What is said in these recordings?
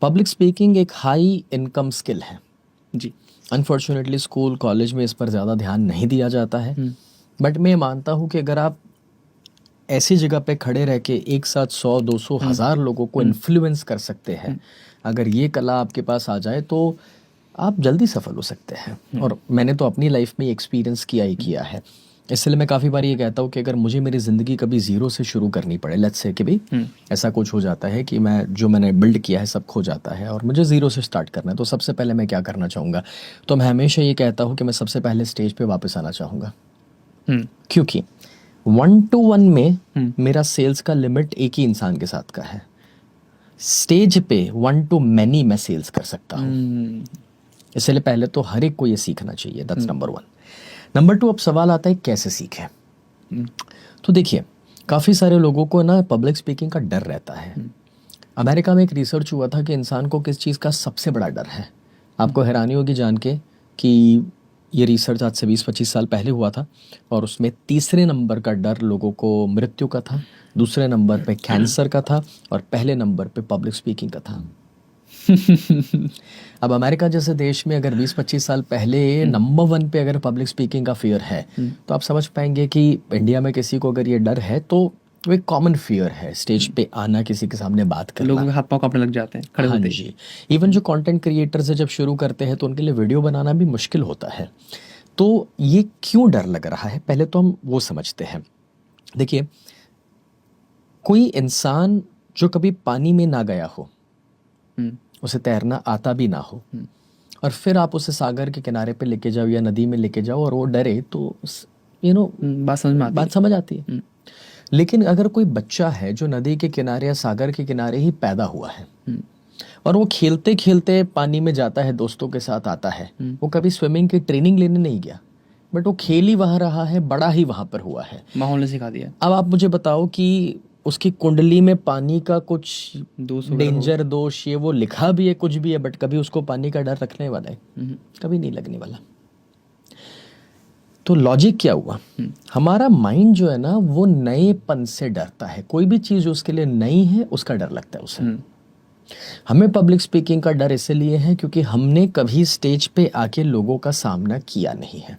Public speaking एक high income skill है जी। Unfortunately school college में इस पर ज़्यादा ध्यान नहीं दिया जाता है। बट मैं मानता हूँ कि अगर आप ऐसी जगह पे खड़े रह के एक साथ 100 200 हज़ार लोगों को इन्फ्लुएंस कर सकते हैं, अगर ये कला आपके पास आ जाए तो आप जल्दी सफल हो सकते हैं। और मैंने तो अपनी लाइफ में एक्सपीरियंस किया ही किया है। इसलिए मैं काफ़ी बार ये कहता हूँ कि अगर मुझे मेरी ज़िंदगी कभी ज़ीरो से शुरू करनी पड़े, लेट्स से कि भी ऐसा कुछ हो जाता है कि मैंने बिल्ड किया है सब खो जाता है और मुझे ज़ीरो से स्टार्ट करना है, तो सबसे पहले मैं क्या करना चाहूँगा? तो मैं हमेशा ये कहता हूँ कि मैं सबसे पहले स्टेज पे वापस आना चाहूँगा। क्योंकि 1-to-1 में मेरा सेल्स का लिमिट एक ही इंसान के साथ का है। स्टेज पे 1-to-many मैं सेल्स कर सकता हूँ। इसलिए पहले तो हर एक को ये सीखना चाहिए। That's number 1। नंबर 2, अब सवाल आता है कैसे सीखें। तो देखिए, काफ़ी सारे लोगों को ना पब्लिक स्पीकिंग का डर रहता है। अमेरिका में एक रिसर्च हुआ था कि इंसान को किस चीज़ का सबसे बड़ा डर है। आपको हैरानी होगी जान के कि ये रिसर्च आज से 20-25 साल पहले हुआ था और उसमें तीसरे नंबर का डर लोगों को मृत्यु का था, दूसरे नंबर पे कैंसर का था और पहले नंबर पे पब्लिक स्पीकिंग का था। अब अमेरिका जैसे देश में अगर 20-25 साल पहले नंबर 1 पे अगर पब्लिक स्पीकिंग का फियर है, तो आप समझ पाएंगे कि इंडिया में किसी को अगर ये डर है तो वो एक कॉमन फियर है, स्टेज पे आना, किसी के सामने बात करना। लोगों के हाथ पांव कांपने लग जाते हैं खड़े होते ही। जी। इवन जो कंटेंट क्रिएटर्स है जब शुरू करते हैं तो उनके लिए वीडियो बनाना भी मुश्किल होता है। तो ये क्यों डर लग रहा है, पहले तो हम वो समझते हैं। देखिए, कोई इंसान जो कभी पानी में ना गया हो, उसे तैरना आता भी ना हो, और फिर आप उसे सागर के किनारे पे लेके जाओ या नदी में लेके जाओ और वो डरे, तो बात समझ आती है। लेकिन अगर कोई बच्चा है जो नदी के किनारे या सागर के किनारे ही पैदा हुआ है और वो खेलते खेलते पानी में जाता है, दोस्तों के साथ आता है, वो कभी स्विमिंग की ट्रेनिंग लेने नहीं गया, बट वो खेल ही वहाँ रहा है, बड़ा ही वहाँ पर हुआ है, माहौल ने सिखा दिया। अब आप मुझे बताओ कि उसकी कुंडली में पानी का कुछ डेंजर दोष ये वो लिखा भी है, कुछ भी है, बट कभी उसको पानी का डर रखने वाला है? कभी नहीं लगने वाला। तो लॉजिक क्या हुआ? हमारा माइंड जो है ना वो नएपन से डरता है। कोई भी चीज उसके लिए नई है उसका डर लगता है उसे। हमें पब्लिक स्पीकिंग का डर इसलिए है क्योंकि हमने कभी स्टेज पे आके लोगों का सामना किया नहीं है।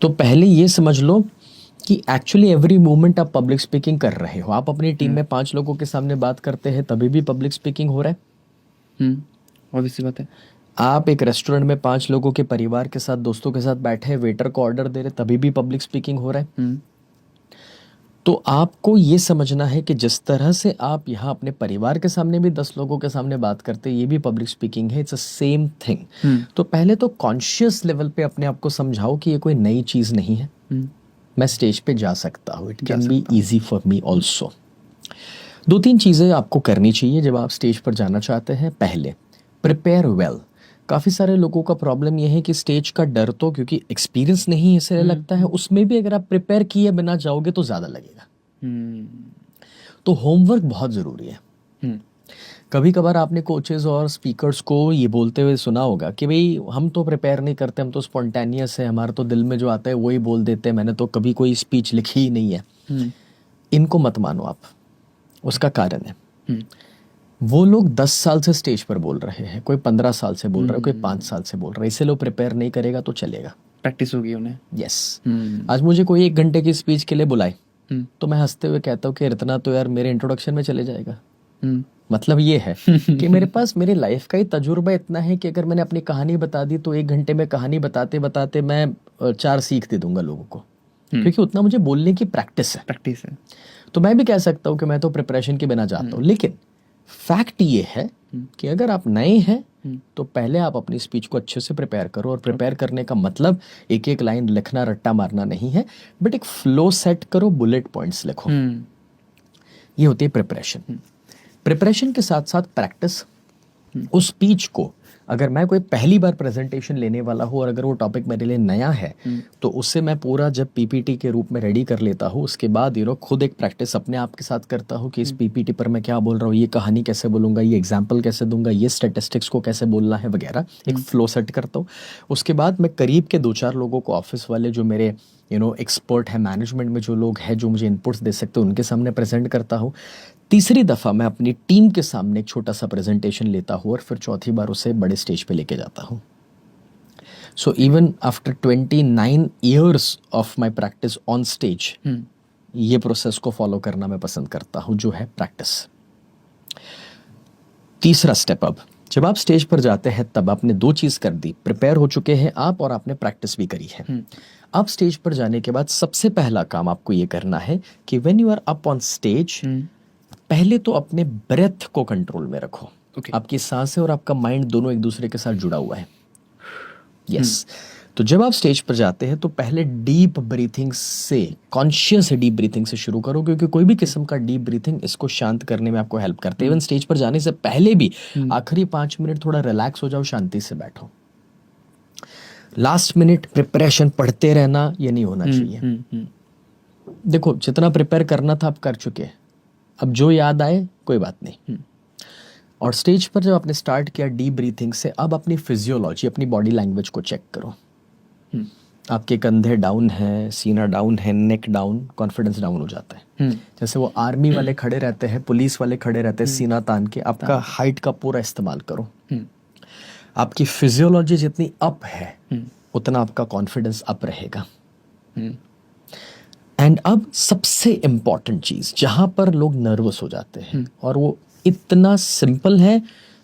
तो पहले ये समझ लो कि एक्चुअली एवरी मोमेंट आप पब्लिक स्पीकिंग कर रहे हो। आप अपनी टीम में 5 लोगों के सामने बात करते हैं तभी भी पब्लिक स्पीकिंग हो रहा है। ऑब्वियस सी बात है। आप एक रेस्टोरेंट में 5 लोगों के परिवार के साथ, दोस्तों के साथ बैठे हैं, वेटर को ऑर्डर दे रहे, तभी भी पब्लिक स्पीकिंग हो रहा है। तो आपको ये समझना है कि जिस तरह से आप यहाँ अपने परिवार के सामने भी 10 लोगों के सामने बात करते हैं, ये भी पब्लिक स्पीकिंग है। It's a same thing. तो पहले तो कॉन्शियस लेवल पे अपने आप को समझाओ कि ये कोई नई चीज नहीं है। मैं स्टेज पे जा सकता हूँ, it can be easy for me also. 2-3 चीजें आपको करनी चाहिए जब आप स्टेज पर जाना चाहते हैं। पहले, प्रिपेयर वेल। काफ़ी सारे लोगों का प्रॉब्लम यह है कि स्टेज का डर तो क्योंकि एक्सपीरियंस नहीं है इसलिए लगता है, उसमें भी अगर आप प्रिपेयर किए बिना जाओगे तो ज़्यादा लगेगा। तो होमवर्क बहुत ज़रूरी है। कभी कभार आपने कोचेस और स्पीकर्स को ये बोलते हुए सुना होगा कि भाई हम तो प्रिपेयर नहीं करते, हम तो स्पॉन्टेनियस है, हमारा तो दिल में जो आता है वही बोल देते हैं, मैंने तो कभी कोई स्पीच लिखी ही नहीं है। इनको मत मानो आप। उसका कारण है वो लोग 10 साल से स्टेज पर बोल रहे हैं, कोई 15 साल से बोल रहा है, कोई 5 साल से बोल रहा है, इसलिए वो प्रिपेयर नहीं करेगा तो चलेगा, प्रैक्टिस होगी उन्हें। यस। आज मुझे कोई 1 घंटे की स्पीच के लिए बुलाए तो मैं हंसते हुए कहता हूँ कि इतना तो यार मेरे इंट्रोडक्शन में चले जाएगा। मतलब ये है कि मेरे पास मेरी लाइफ का ही तजुर्बा इतना है कि अगर मैंने अपनी कहानी बता दी तो 1 घंटे में कहानी बताते बताते मैं 4 सीख दे दूंगा लोगों को, क्योंकि उतना मुझे बोलने की प्रैक्टिस है। तो मैं भी कह सकता हूँ कि मैं तो प्रिपरेशन के बिना जाता हूँ, लेकिन फैक्ट ये है कि अगर आप नए हैं तो पहले आप अपनी स्पीच को अच्छे से प्रिपेयर करो। और प्रिपेयर करने का मतलब एक एक लाइन लिखना, रट्टा मारना नहीं है, बट एक फ्लो सेट करो, बुलेट पॉइंट्स लिखो। ये होती है प्रिपरेशन। प्रिपरेशन के साथ साथ प्रैक्टिस। उस स्पीच को अगर मैं कोई पहली बार प्रेजेंटेशन लेने वाला हूँ और अगर वो टॉपिक मेरे लिए नया है तो उससे मैं पूरा जब पीपीटी के रूप में रेडी कर लेता हूँ, उसके बाद खुद एक प्रैक्टिस अपने आप के साथ करता हूँ कि इस पीपीटी पर मैं क्या बोल रहा हूँ, ये कहानी कैसे बोलूँगा, ये एग्जाम्पल कैसे दूंगा, ये स्टैटिस्टिक्स को कैसे बोलना है वगैरह, एक फ्लो सेट करता हूँ। उसके बाद मैं करीब के 2-4 लोगों को, ऑफिस वाले जो मेरे एक्सपर्ट है, मैनेजमेंट में जो लोग हैं जो मुझे इनपुट्स दे सकते हैं, उनके सामने प्रेजेंट करता हूँ। तीसरी दफ़ा मैं अपनी टीम के सामने एक छोटा सा प्रेजेंटेशन लेता हूँ और फिर चौथी बार उसे बड़े स्टेज पे लेके जाता हूँ. So even after 29 years of my practice on stage, ये प्रोसेस को फॉलो करना मैं पसंद करता हूँ, जो है प्रैक्टिस. तीसरा स्टेप, अब जब आप स्टेज पर जाते हैं तब आपने दो चीज़ कर दी, प्रिपेयर हो चुके हैं आप और आपने प्रैक्टिस भी करी है. अब स्टेज पर जाने के बाद सबसे पहला काम आपको ये करना है कि when you are up on stage, पहले तो अपने ब्रेथ को कंट्रोल में रखो. आपकी सांसें और आपका माइंड दोनों एक दूसरे के साथ जुड़ा हुआ है. यस. तो जब आप स्टेज पर जाते हैं तो पहले डीप ब्रीथिंग से, कॉन्शियस डीप ब्रीथिंग से शुरू करो, क्योंकि कोई भी किस्म का डीप ब्रीथिंग इसको शांत करने में आपको हेल्प करते हैं. इवन स्टेज पर जाने से पहले भी आखिरी 5 मिनट थोड़ा रिलैक्स हो जाओ, शांति से बैठो. लास्ट मिनट प्रिपरेशन पढ़ते रहना, ये नहीं होना चाहिए. देखो, जितना प्रिपेयर करना था आप कर चुके हैं, अब जो याद आए कोई बात नहीं. और स्टेज पर जब आपने स्टार्ट किया डीप ब्रीथिंग से, अब अपनी फिजियोलॉजी, अपनी बॉडी लैंग्वेज को चेक करो. आपके कंधे डाउन है, सीना डाउन है, नेक डाउन, कॉन्फिडेंस डाउन हो जाता है. जैसे वो आर्मी वाले खड़े रहते हैं, पुलिस वाले खड़े रहते हैं सीना तान के, आपका हाइट का पूरा इस्तेमाल करो. आपकी फिजियोलॉजी जितनी अप है उतना आपका कॉन्फिडेंस अप रहेगा. एंड अब सबसे इम्पॉर्टेंट चीज जहां पर लोग नर्वस हो जाते हैं, और वो इतना सिंपल है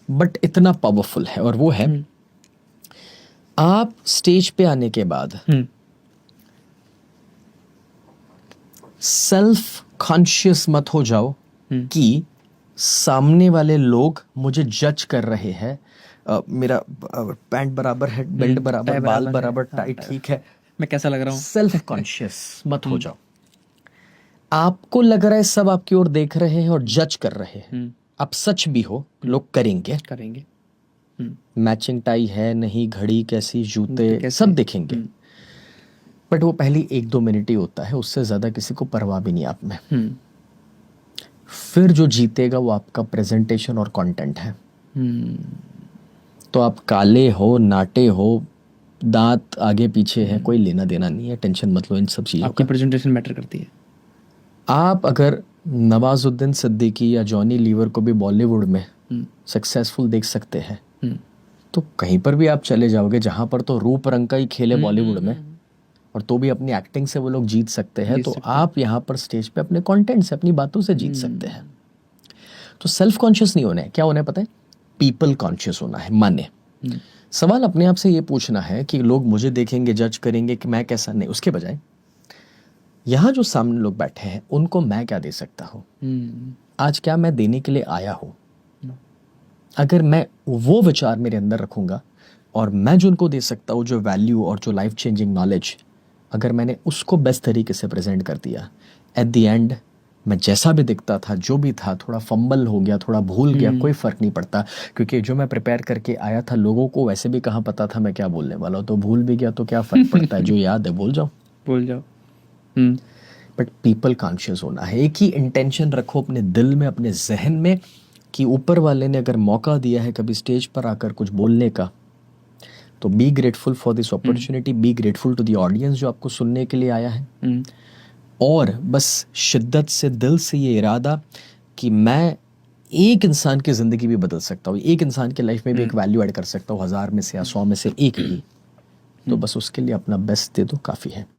बट इतना पावरफुल है, और वो है आप स्टेज पे आने के बाद सेल्फ कॉन्शियस मत हो जाओ कि सामने वाले लोग मुझे जज कर रहे हैं. मेरा पैंट बराबर है, बेल्ट बराबर, बाल बराबर, टाइट ठीक है, मैं कैसा लग रहा हूँ. सेल्फ कॉन्शियस मत हो जाओ. आपको लग रहा है सब आपकी ओर देख रहे हैं और जज कर रहे हैं. आप सच भी हो, लोग करेंगे. मैचिंग टाई है नहीं, घड़ी कैसी, जूते, सब देखेंगे. बट वो पहली 1-2 मिनट ही होता है, उससे ज्यादा किसी को परवाह भी नहीं आप में. फिर जो जीतेगा वो आपका प्रेजेंटेशन और कंटेंट है. तो आप काले हो, नाटे हो, दांत आगे पीछे है, कोई लेना देना नहीं है, टेंशन मत लो इन सब चीजों आपकी का. प्रेजेंटेशन मैटर करती है. आप अगर नवाजुद्दीन सिद्दीकी या जॉनी लीवर को भी बॉलीवुड में सक्सेसफुल देख सकते हैं, तो कहीं पर भी आप चले जाओगे जहां पर तो रूप रंग का ही खेल है बॉलीवुड में, और तो भी अपनी एक्टिंग से वो लोग जीत सकते हैं, तो आप यहाँ पर स्टेज पे अपने कंटेंट से, अपनी बातों से जीत सकते हैं. तो सेल्फ कॉन्शियस नहीं होना है, क्या होना है पता है? पीपल कॉन्शियस होना है. माने सवाल अपने आप से ये पूछना है कि लोग मुझे देखेंगे, जज करेंगे कि मैं कैसा, नहीं. उसके बजाय यहाँ जो सामने लोग बैठे हैं उनको मैं क्या दे सकता हूँ, आज क्या मैं देने के लिए आया हूँ. अगर मैं वो विचार मेरे अंदर रखूंगा और मैं जो उनको दे सकता हूँ, जो वैल्यू और जो लाइफ चेंजिंग नॉलेज, अगर मैंने उसको बेस्ट तरीके से प्रेजेंट कर दिया, एट द एंड मैं जैसा भी दिखता था, जो भी था, थोड़ा फंबल हो गया, थोड़ा भूल गया, कोई फर्क नहीं पड़ता, क्योंकि जो मैं प्रिपेयर करके आया था लोगों को वैसे भी कहाँ पता था मैं क्या बोलने वाला हूँ. तो भूल भी गया तो क्या फर्क पड़ता है, जो याद है बोल जाओ. बट पीपल कॉन्शियस होना है. एक ही इंटेंशन रखो अपने दिल में, अपने जहन में, कि ऊपर वाले ने अगर मौका दिया है कभी स्टेज पर आकर कुछ बोलने का, तो be grateful for this opportunity, be grateful to the audience जो आपको सुनने के लिए आया है. और बस शिद्दत से, दिल से ये इरादा कि मैं एक इंसान की ज़िंदगी भी बदल सकता हूँ, एक इंसान की लाइफ में भी एक वैल्यू ऐड कर सकता हूँ, 1000 में से या 100 में से एक भी. तो बस उसके लिए अपना बेस्ट दे दो, काफ़ी है.